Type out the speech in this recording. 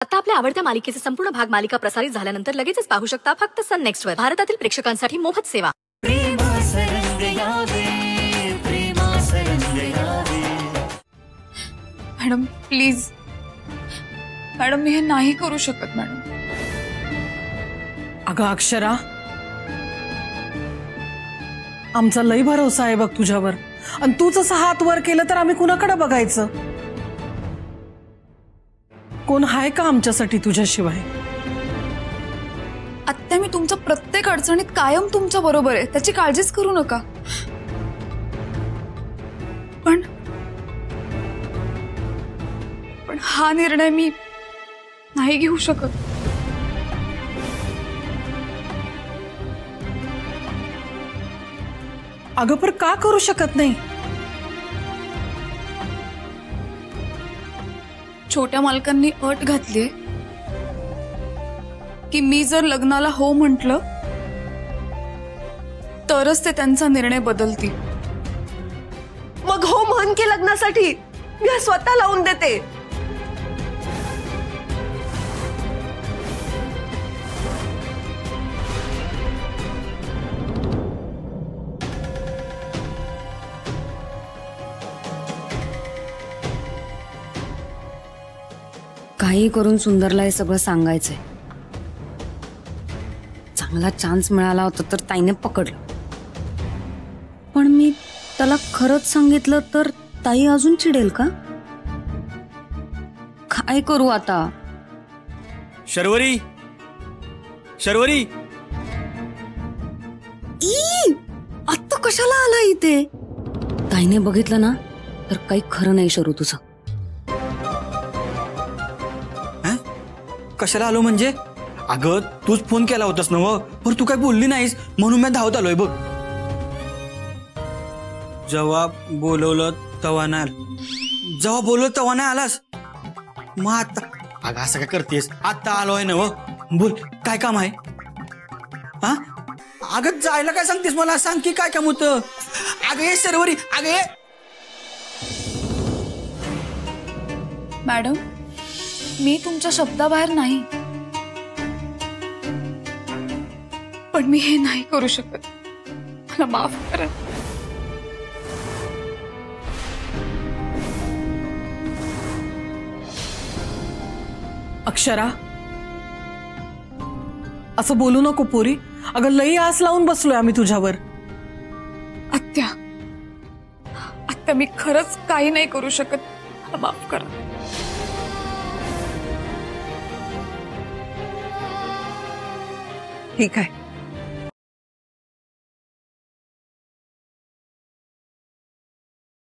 आता आपल्या आवडत्या मालिकेचे संपूर्ण भाग मालिका प्रसारित झाल्यानंतर लगेचच पाहू शकता फक्त सन नेक्स्ट वर. भारतातील प्रेक्षकांसाठी मोफत सेवा. मॅडम प्लीज, मॅडम मी हे नाही करू शकत मॅडम. अगं अक्षरा, आमचा लई भरोसा आहे बघ तुझ्यावर, आणि तूच असं हात वर केलं तर आम्ही कुणाकडे बघायचं? कोण आहे का आमच्यासाठी तुझ्याशिवाय? आत्या मी तुमच्या प्रत्येक अडचणीत कायम तुमच्या बरोबर आहे, त्याची काळजीच करू नका. पण हा निर्णय मी नाही घेऊ शकत. अगं पर का करू शकत नाही? छोट्या मालकांनी अट घातलीये की मी जर लग्नाला हो म्हटलं तरच ते त्यांचा निर्णय बदलतील. मग हो म्हण की लग्नासाठी, मी स्वतः लावून देते. काही करून सुंदरला हे सगळं सांगायचंय. चांगला चान्स मिळाला होता तर ताईने पकडलं, पण मी त्याला खरंच सांगितलं तर ताई अजून चिडेल का? काय करू आता? शर्वरी, शर्वरी, आता कशाला आला इथे? ताईने बघितलं ना तर काही खरं नाही शरू तुझं. कशाला आलो म्हणजे? अगं तूच फोन केला होतास ना व, पर तू काय बोलली नाहीस म्हणून मी धावत आलोय बघ. जेव्हा बोलवलं तेव्हा नाही, जेव्हा बोलवलं तेव्हा नाही आलास. मग आता अगं असं काय करतेस? आता आलोय ना व, बोल काय काम आहे? हा अगं जायला काय सांगतेस मला? सांग की काय काम होतं? अगं ये शर्वरी, अगं ये. मॅडम मी तुमच्या शब्दाबाहेर नाही, पण मी हे नाही करू शकत. मला माफ करा. अक्षरा, असं बोलू नको पोरी. अगं लई आस लावून बसलोय आम्ही तुझ्यावर. आत्या, आत्या मी खरंच काही नाही करू शकत. मला माफ करा. ठीक आहे,